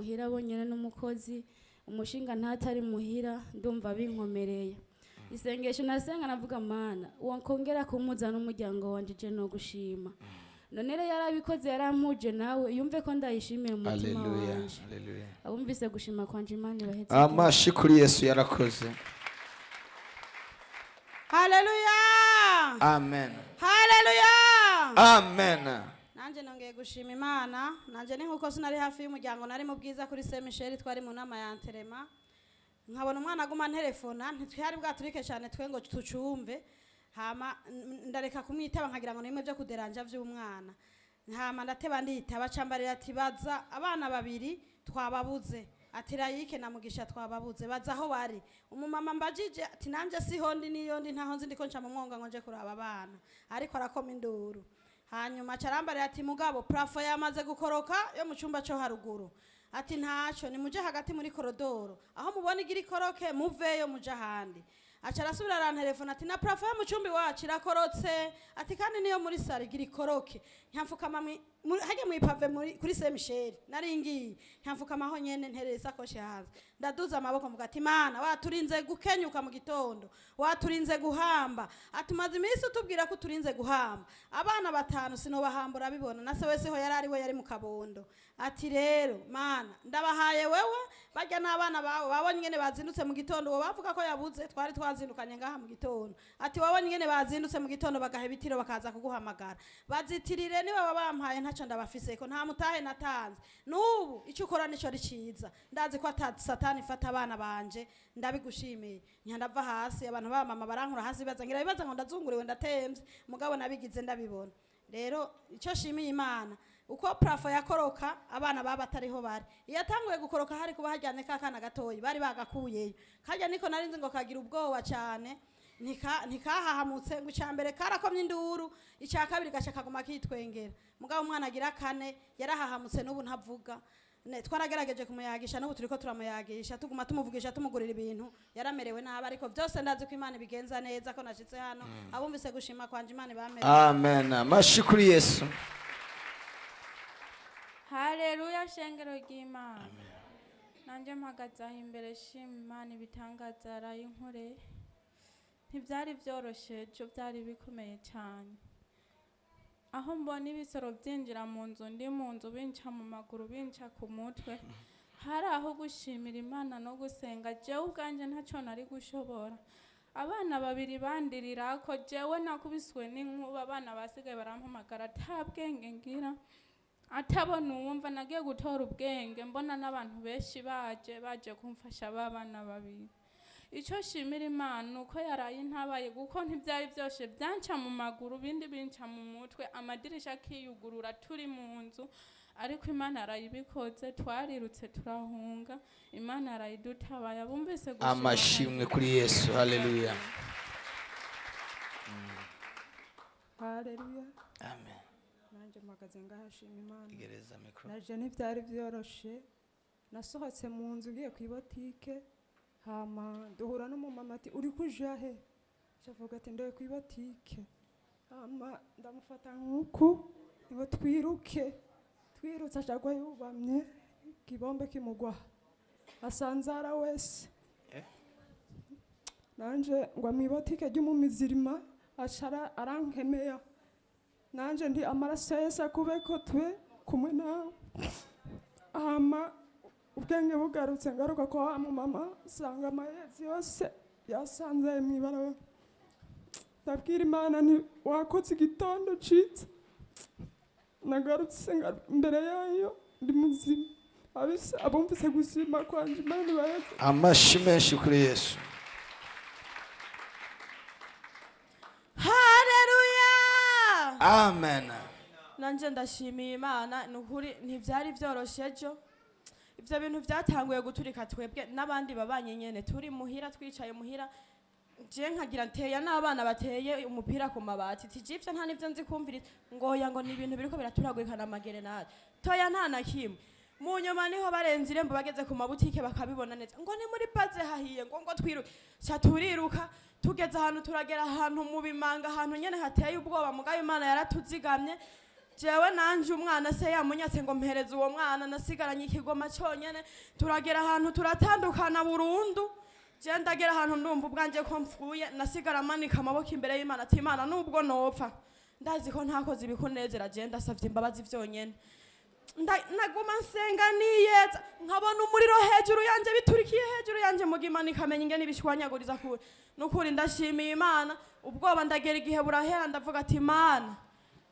muhira bonyene n'umukozi umushinga ntatari muhira ndumva binkomereye isengesho nasenga navuga mana wankongera kumuza n'umuryango wanje je no gushima none rero yarabikoze yarampuje nawe yumve ko ndayishimiye mu mutima wanje abumvise gushima kwanje Imana ibahetse amashi kuri Yesu yarakoze. Haleluya. Amen. Haleluya. Amen. Nanje nongeye gushima Imana nanje ni nkuko sinari hafi y'umuryango nari mu bwiza kuri Saint Michel twari mu nama ya Nterema nkabona umwana aguma telefona ntitwari bwaturike cyane twe ngo tucumve hama ndareka kumwitaba nkagira ngo nimwe byo kuderanja vy'umwana hama ndateba nditaba cambarira ati baza abana babiri twababuze ati Rayike na Mugisha twababuze baza aho bari umumama mbajije ati nanje siho ndi niyo ndi ntaho nzi ndiko nca mu mwonga ngo nje kuraba abana ariko arakoma induru hanyuma carambarira ati mugabo plafo yamaze gukoroka yo mu cyumba cyo haruguru ati ntaco ni muje hagati muri korodoro aho mubona igira ikoroke muveyo muje handi aca arasubira arantelefona ati na plafo yo mu cyumba wacu irakorotse ati kandi niyo muri sare igira ikoroke ntyamfukama hage mwipave kuri Saint Michel naringiye ntyamfukama aho nyene ntereza koshe hanze ndaduza amaboko mvuga ati Mana waturinze gukenyuka mu gitondo waturinze guhamba atumaze iminsi utubwira ko turinze guhamba abana batanu sinobahambura bibona nase wese ho yarari we yari mu kabondo ati rero Mana ndabahaye wewe bajya n'abana bawe babonye ngene bazindutse mu gitondo wo bavuga ko yabuze twari twazindukanye ngaha mu gitondo ati wabonye ngene bazindutse mu gitondo bagahebitiro bakaza kuguhamagara bazitirire niwe babampaye ntaco ndabafise ko nta mutahe natanze nubu icyo ukora nico riciza ndazi ko satani fata abana banje ndabigushimiye nyandava hasi abantu ba mama barankura hasi baza ngira bibaza ngo ndazunguriwe ndatemvye mugabo nabigize ndabibona rero icyo shimiye Imana uko plafo yakoroka abana baba batariho bari iyatanguye gukoroka hari kuba hajyane kakana gatoyi bari bagakuyeyo kajya niko narinzi ngo kagira ubwoba cyane nikahahamutse ngo icambere karakomye induru icya kabiri gashakaguma kitwengera mugabo umwana agira kane yarahahamutse n'ubu ntavuga twaragerageje kumuyagisha n'ubu turiko turamuyagisha tuguma tumuvugisha tumugurira ibintu yaramerewe nabi ariko byose ndazi ko Imana ibigenza neza ko nashitse hano abumvise gushima kwanje Imana bamerewe. Amen. Amashi kuri Yesu. Haleluya shengero ry'Imana. Nanje mpagaze aho imbere shima Imana ibitangaza arayinkore ntibyari byoroshe cyo byari bikomeye cyane aho mbona ibisoro byinjira mu nzu ndi mu nzu binca mu maguru binca ku mutwe hari aho gushimira Imana no gusenga jewe ubwanje ntacyo nari gushobora abana babiri bandirira ko jewe nakubiswe n'inkuba abana basigaye barampamagara atabwenge ngira atabona uwumva nagiye gutora ubwenge mbona n'abantu benshi baje kumfasha abana babiri icyo shimira Imana uko yaraye intabaye guko ntibyari byoshe byanca mu maguru bindi binca mu mutwe amadirisha akiyugurura turi mu nzu ariko Imana yarayibikoze twarirutse turahunga Imana yarayidutabaye abumvise gushima amashimwe kuri Yesu. Haleluya. Haleluya. Amen. Nanje mpagaze ngahashima Imana Igereza mikro. naje ntibyari byoroshe nasohotse mu nzu ngiye kwibotike hama duhura n'umumama ati uri kuja he shavuga ati ndoye kwibotike hama ndamufata nkuku ngo twirutse ashagwa yubamye kibombe kimugwa asanzara wese nanje ngo mwibotike ry'umumizirima ashara arankemeya nanje ndi amaraso yesa kubeko twe kumwe nawe hama ubwenge bugarutse ngaruka ko wa mama sanga amayezi yose yasanze mwibara ndabwira Imana ni wakoze igitondo citse nagarutse imbere yayo ndi muzima abumvise gushima kwanje Imana bayeze amashi menshi kuri Yesu. Haleluya. Amen. Nanje ndashimiye Imana nukuri ntivyari byoroshe ejo ivyo bintu byatanguye guturika twebwe n'abandi babanye nyene turi muhira twicaye muhira je nkagira nteya n'abana bateye umupira ku mabati tijivye nta nivyo nzi kumvira ngoya ngo ni ibintu biriko biraturagurikana amagere nayo toya nta na kimwe mu nyuma niho barenze irembo bageze ku mabutike bakabibona neza ngo ni muri baze hahiye ngo twiruke turiruka tugeze ahantu turagera ahantu mu bimanga ahantu nyene hateye ubwoba mugayo Imana yaratuzigamye jewe nanje umwana se yamunyatse ngo mpereze uwo mwana, nasigaranye ikigoma cyonyene, turagera ahantu turatandukana burundu. Je ndagera ahantu ndumva ubwanje ko mpfuye, nasigara manika amaboko imbere y'Imana ati Imana nubwo nopfa ndazi ko ntakoze ibikunezera, je ndasavye imbabazi vyonyene. Naguma nsenga niyeza, nkabona umuriro hejuru yanje, biturikiye hejuru yanje, mugimana ikamenya ingene ibishwanyaguriza kure. Nukuri ndashimiye Imana, ubwoba ndagera igihe burahera, ndavuga ati Imana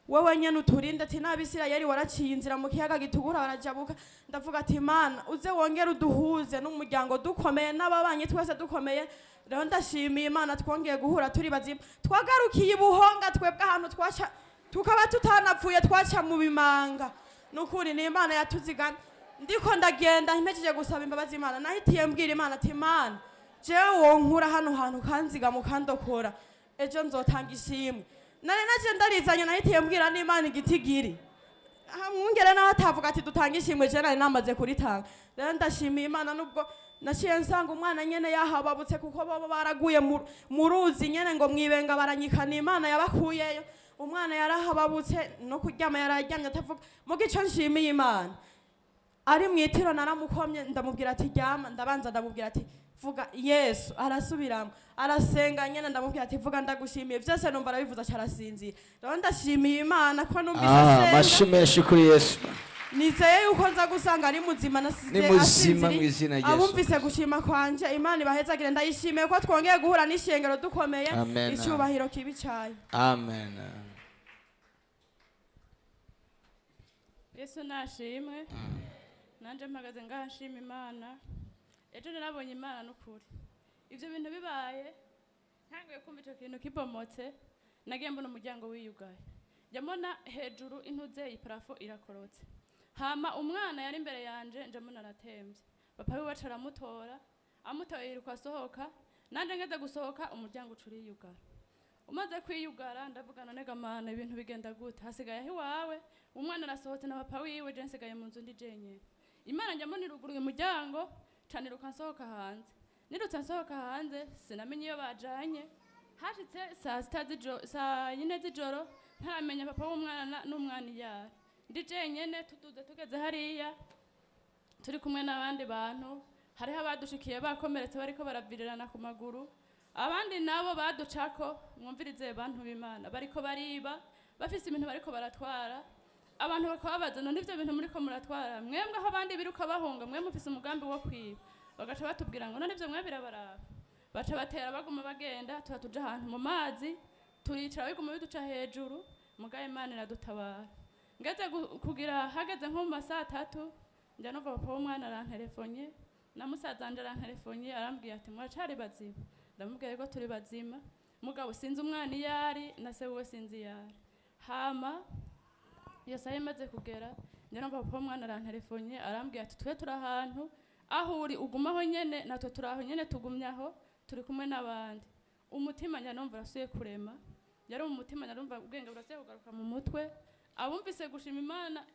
wewe nyene uturinde, ati n'Abisirayeli waraciye inzira mu kiyaga gitukura barajabuka. Ndavuga ati Imana uze wongere uduhuze n'umuryango dukomeye, n'ababanyi twese dukomeye. Rero ndashimiye Imana, twongeye guhura turi bazima, twagarukiye Buhonga, twebwe ahantu twaca tukaba tutanapfuye, twaca mu bimanga. Nukuri ni Imana yatuzigana. Ndiko ndagenda mpejeje gusaba imbabazi Imana, nahitiye mbwira Imana ati Imana jewe wonkura hano hantu kanziga mukandokora, ejo nzotanga ishimwe. Nari naje ndarizanye, nahitiye mbwira n'Imana igitigiri, mwungere naho atavuga ati dutanga ishimwe, je nari namaze kuritanga. Rero ndashimiye Imana, nubwo naciye nsanga umwana nyene yahababutse, kuko bo baraguye mu ruzi nyene ngo mwibenga baranyikana, Imana yabakuyeyo. Umwana yarahababutse, no kuryama yararyamye atavuga. Muga ico nshimiye Imana, ari mwitiro naramukomye, ndamubwira ati ryama, ndabanza ndamubwira ati vuga Yesu, arasubiramo arasenga nyene, ndamubwira ati vuga ndagushimiye, vyose numva arabivuza cyarasinzira. Rero ndashimiye Imana ko numvise senga. Mashimeshi kuri Yesu. Nizeye yuko nza gusanga ari muzima, nasize asinzira. Abumvise gushima kwanje, Imana ibahezagire, ndayishimiye ko twongeye guhura n'ishengero dukomeye. Icyubahiro kibi cyayo. Amen. Yesu nashimwe. Nanje mpagaze ngashima Imana. Ejo narabonye Imana n'ukuri. Ivyo bintu bibaye, ntangiye kumva ico kintu kibomotse, nagiye mbona umuryango wiyugaye. Njamona hejuru intuze iparafo irakorotse. Hama umwana yari imbere yanje, njamona aratemvye. Papa we baca aramutora, amutoye yiruka asohoka, nanje ngeze gusohoka umuryango ucuriyugara. Umaze kwiyugara ndavuga none gamana ibintu bigenda gute, hasigaye aho iwawe, umwana arasohotse na papa wiwe, je nsigaye mu nzu ndi jenyene. Imana njamona iruguruye umuryango, caniruka nsohoka hanze. Nirutse nsohoka hanze, sinamenye iyo bajanye. Hashitse saa yine z'ijoro, ntaramenya papa w'umwana n'umwana iyari. Ndi jenyene, tuduze tugeze hariya, turi kumwe n'abandi bantu. Hariho abadushikiye bakomeretse bariko baravirirana ku maguru. Abandi nabo baducako, mwumvirize bantu b'Imana, bariko bariba, bafise ibintu bariko baratwara. Abantu bakababaza none ivyo bintu muriko muratwara, mwembwe aho abandi biruka bahunga, mwe mufise umugambi wo kwiba. Bagaca batubwira ngo none ivyo mwe birabaraba. Baca batera baguma bagenda, tuja ahantu mu mazi, turicara biguma biduca hejuru, mugaye Imana iradutabara. Ngeze kugira hageze nko mu masaha 3, njya numva papa w'umwana aranterefonye, na musaza wanje aranterefonye, arambwiye ati mwacari bazima. Ndamubwiye ko turi bazima, mugabo sinzi umwana iyari, na se we sinzi iyari. Hama iyo saha imaze kugera, njya numva papa w'umwana aranterefonye, arambwiye ati twe turi ahantu aho uri ugumaho nyene, natwe turi aho nyene tugumyaho, turi kumwe n'abandi. Umutima njya numva urasuye kurema, yari umutima njya numva ubwenge burasuye kugaruka mu mutwe. Abumvise gushima Imana,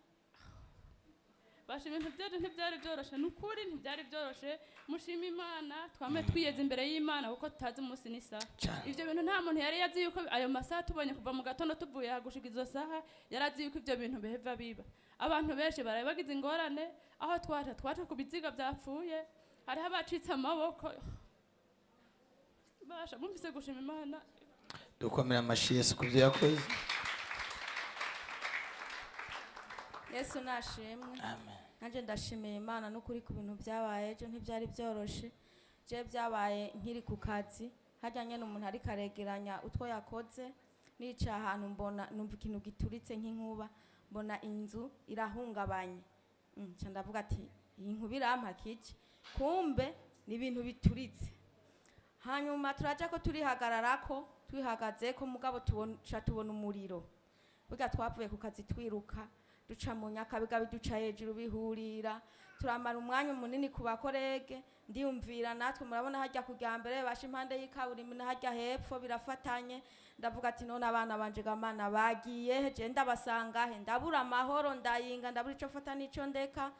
bashima ibintu byaje ntibyari byoroshe, n'ukuri ntibyari byoroshe. Mushima Imana, twame twiyeze imbere y'Imana kuko tutazi umunsi n'isaha. Ivyo bintu nta muntu yari yazi yuko ayo masaha tubonye kuva mu gatondo tuvuye hagushika izo saha, yarazi yuko ivyo bintu beheva biba. Abantu benshi baraye bagize ingorane, aho twaca ku biziga byapfuye, hariho abacitse amaboko. Basha bumvise gushima Imana. Dukomera amashi Yesu kuvyo yakoze. Yesu nashimwe. Amen. Nanje ndashimiye Imana n'ukuri ku bintu byabaye, ejo ntibyari byoroshe. Je byabaye nkiri ku kazi, hajyanye n'umuntu ari karegeranya utwo yakoze, nica ahantu mbona numva ikintu gituritse nk'inkuba, mbona inzu irahungabanye. Nca ndavuga ati iyi nkuba irampakije. Kumbe ni ibintu bituritse. Hanyuma turaja ko turihagararako, twihagazeko mugabo tubona umuriro. Buga twavuye ku kazi twiruka, duca mu Nyakabiga biduca hejuru bihurira, turamara umwanya munini ku bakorege. Ndiyumvira natwe murabona hajya kujya mbere basha impande y'ikaburimbi na hajya hepfo birafatanye. Ndavuga ati none abana banje gamana bagiye je ndabasanga he, ndabura amahoro, ndayinga, ndabura ico fata nico ndeka.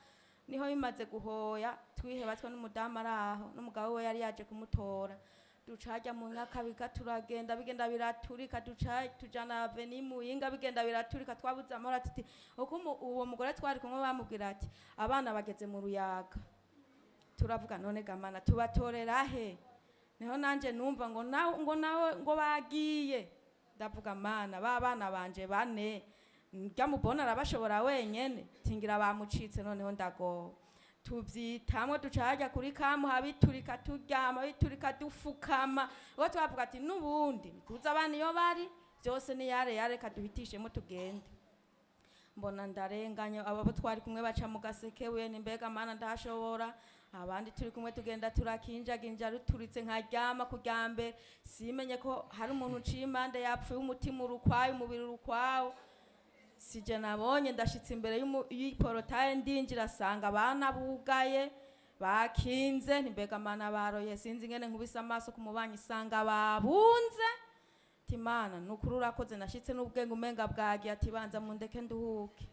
Niho bimaze guhoya, twihebatswe n'umudamu araho, n'umugabo we yari yaje kumutora. ducaja mu Nyakabiga turagenda bigenda biraturika tujana aveni Muyinga bigenda biraturika twabuze amahoro ati uko uwo mugore twari kumwe bamubwira ati abana bageze mu Ruyaga turavuga none gamana tubatorera he niho nanje numva ngo nawe ngo bagiye ndavuga mana babana banje bane ndamubona arabashobora wenyene tingira bamucitse noneho ndago tuvyitamwe ducaja kuri kamu habiturika turyama biturika dufukama ngo twavuga ati nubundi tuza abana iyo bari byose ni yare kaduhitishemo tugende mbona ndarenganya abo twari kumwe baca mu gaseke we nimbega mana ndashobora abandi turi kumwe tugenda turakinjaginja ruturitse nkaryama kuryambe simenye ko hari umuntu ucimande yapfuye umutima urukwayo umubiri urukwawo sije nabonye ndashitse imbere y'iporotaye ndinjira sanga abana bugaye bakinze nimbega mana baroye sinzi ngene nkubise amaso kumubanyi sanga babunze timana nukuri urakoze nashitse n'ubwenge umenga bwagiye ati banza mundeke nduhuke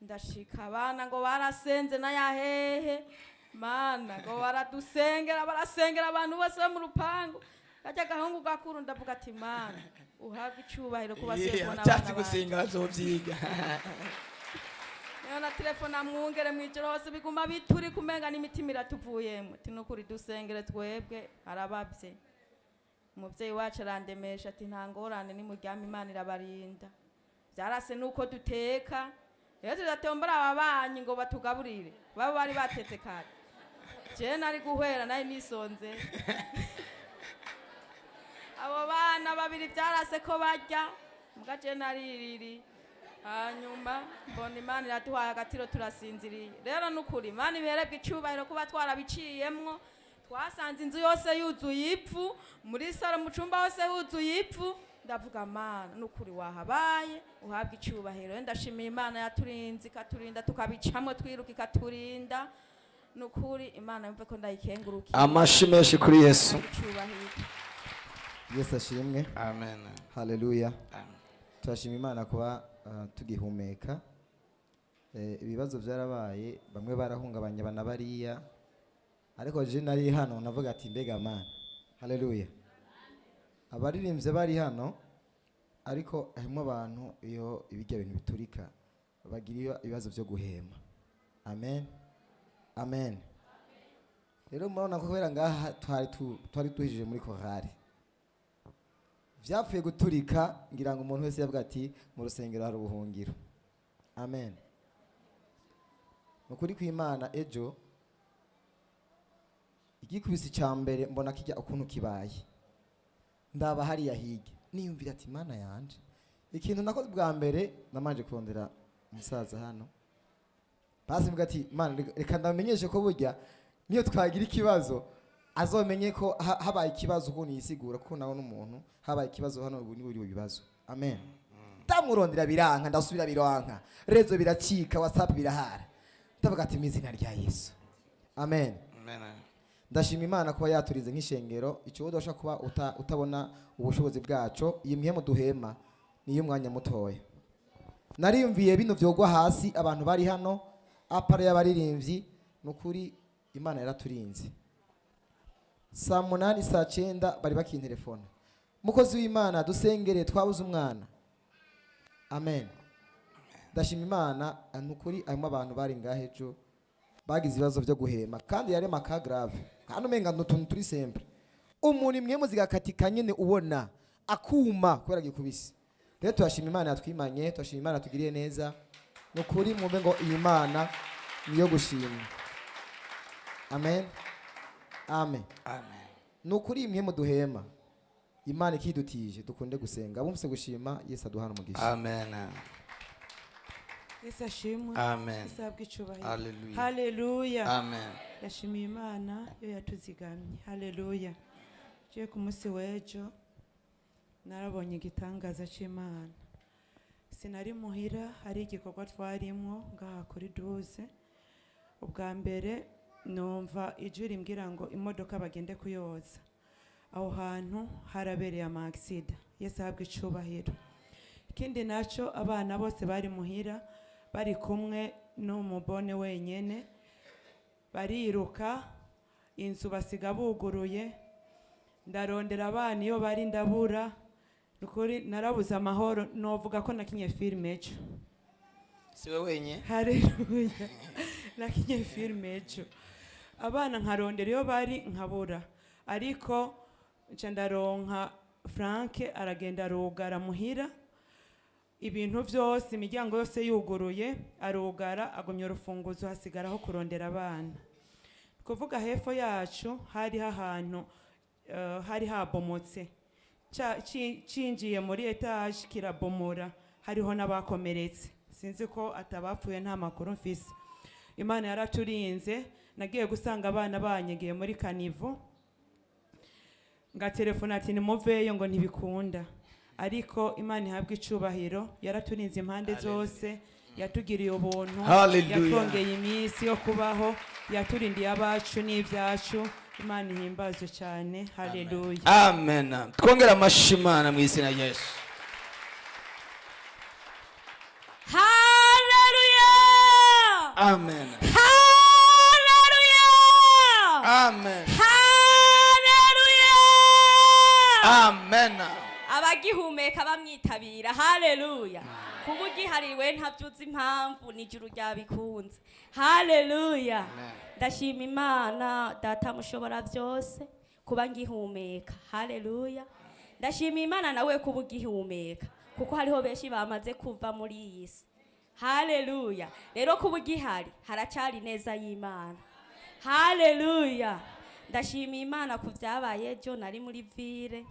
ndashika abana ngo barasenze na yahehe mana ngo barasengera abantu bose bo mu rupangu kajya gahungu gakuru ndavuga ati mana uhabwe icubahiro kuba sebona cyatsi gusenga bazovyiga na telefone amwungere mwijoro hose biguma bituri kumenga n'imitima iratuvuyemo ati nukuri dusengere twebwe arabavye umuvyeyi wacu arandemesha ati nta ngorane nimuryama Imana irabarinda byarase nuko duteka rero tudatombora ababanyi ngo batugaburire baba bari batetse kare je nari guhwera nayo nisonze abo bana babiri byarase ko barya muga je naririri hanyuma mbona Imana iraduhaye agatiro turasinziriye rero nukuri Imana iberebwe icubahiro kuba twarabiciyemwo twasanze inzu yose yuzuye ipfu muri saro mu cumba hose yuzuye ipfu ndavuga mana nukuri wahabaye uhabwe icubahiro ndashimiye Imana yaturinze ikaturinda tukabicamo twiruka ikaturinda nukuri Imana yumve ko ndayikengurukiye amashi menshi kuri Yesu Yesu ashimwe amen haleluya turashima Imana kuba tugihumeka ibibazo byarabaye bamwe barahungabanya bana bariya ariko je nari hano navuga ati mbega mana haleluya abaririmbye bari hano ariko harimo abantu iyo ibijya bintu biturika bagira ibibazo byo guhema amen amen rero murabona ko kubera ngaha twari tuhijije muri korari vyapfuye guturika ngira ngo umuntu wese yavuga ati mu rusengero hari ubuhungiro amen nukuri kw'Imana ejo igikubise cyambere mbona kijya ukuntu kibaye ndaba hari yahige niyumvira ati Mana yanje ikintu nakoze bwa mbere namanje kurondera umusaza hano basi mvuga ati Mana reka ndamenyeshe ko burya niyo twagira ikibazo azomenye ko habaye ikibazo uko nisigura kuko nawe n'umuntu habaye ikibazo hano ubu ni bibazo amen ndamurondera biranka ndasubira biranka rezo biracika WhatsApp birahara ndavuga ati mizina rya Yesu amen amen ndashima Imana kuba yaturize nk'ishengero icyo udasha kuba utabona ubushobozi bwaco iyi mihemo duhema niyo mwanya mutoya nariyumviye bino vyogwa hasi abantu bari hano apare y'abaririmbyi nukuri Imana yaraturinze saa 8 saa 9 bari bakintelefona mukozi w'Imana dusengere twabuze umwana amen ndashima Imana nukuri ayimo abantu bari ngahejo bagize ibibazo byo guhema kandi yari maka grave kandi umenga n'utuntu turi sempre umuntu imwe muzigakatika nyene ubona akuma kubera gikubise rero turashima Imana yatwimanye turashima Imana tugiriye neza nukuri mwumve ngo iyi Mana niyo gushima amen amen amen nukuri imwe mu duhema Imana ikidutije dukunde gusenga bumse gushima Yesu aduhana umugisha amen Yesu ashimwe amen isabwe icubahiro haleluya haleluya amen yashimiye Imana yo yatuzigamye haleluya je ku munsi w'ejo narabonye igitangaza c'Imana sinari muhira hari igikorwa twarimwo ngaha kuri 12 ubwa mbere numva ijwi rimbwira ngo imodoka bagende kuyoza aho hantu harabereye ama accident Yesu ahabwe icubahiro ikindi naco abana bose bari muhira bari kumwe n'umubone wenyene bariruka inzu basiga buguruye ndarondera abana iyo bari ndabura nukuri narabuze amahoro novuga ko nakinye filime ejo siwe wenye haleluya nakinye filime ejo abana nkarondera iyo bari nkabura ariko nca ndaronka Frank aragenda arugara muhira ibintu byose imiryango yose yuguruye arugara agumya urufunguzo hasigaraho kurondera abana kuvuga hepfo yacu hari ahantu hari habomotse cinjiye muri etage kirabomora hariho n'abakomeretse sinzi ko atabapfuye nta makuru mfise Imana yaraturinze nagiye gusanga abana banyegeye muri kanivo nga telefone ati nimuveyo ngo ntibikunda ariko Imana ihabwa icubahiro yaraturinze impande zose yatugiriye ubuntu yatwongeye iminsi yo kubaho yaturindiye abacu n'ibyacu Imana ihimbazwe cyane haleluya amen twongera amashimana mu izina rya Yesu haleluya amen haleluya amen haleluya amen abagihumeka bamwitabira haleluya kuba ugihariwe ntabyuzi impamvu n'ijuru ryabikunze haleluya ndashima Imana data mushobora byose kuba ngihumeka haleluya ndashima Imana nawe kuba ugihumeka kuko hariho benshi bamaze kuva muri iyi si haleluya rero kuba ugihari haracari neza y'Imana haleluya ndashima Imana ku byabaye ejo nari muri vire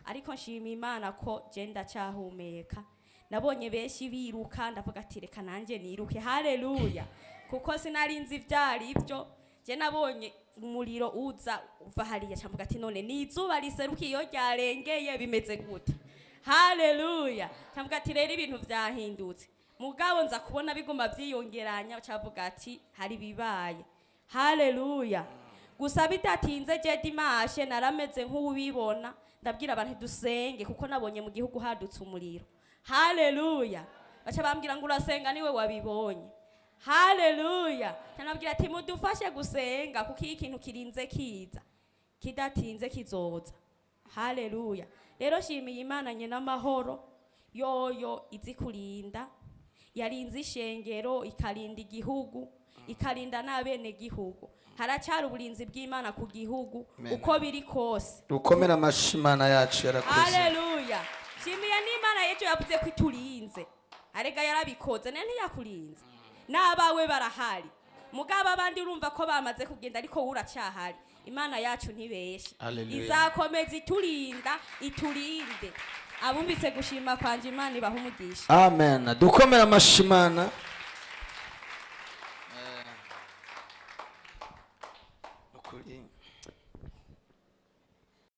ariko nshima Imana ko je ndacyahumeka nabonye benshi biruka ndavuga ati reka nanje niruke haleluya kuko sinarinzi ivyari ibyo je nabonye umuriro uza uva hariya camvuga ati none nizuba riserukiye iyo ryarengeye bimeze gute haleluya camvuga ati rero ibintu vyahindutse mugabo nza kubona biguma vyiyongeranya cavuga ati hari bibaye haleluya gusa bidatinze je dimashe narameze nk'ubibona ndabwira abantu dusenge kuko nabonye mu gihugu hadutse umuriro haleluya baca bambwira ngo urasenga niwe wabibonye haleluya nabwira ati mudufashe gusenga kuko iki kintu kirinze kiza kidatinze kizoza haleluya rero shimiye Imana nyene amahoro yoyo izi kurinda yarinze ishengero ikarinda igihugu ikarinda n'abene gihugu haracari uburinzi bw'Imana ku gihugu uko biri kose ukomera amashimana yacu yarakoze haleluya shimiye n'Imana yejo yavuze ko iturinze arega yarabikoze nene ntiyakurinze n'abawe barahari mugabo abandi urumva ko bamaze kugenda ariko uracyahari Imana yacu ntibeshe izakomeza iturinda iturinde abumvise gushima kwanje Imana ibaha umugisha amen dukomera amashimana ukuri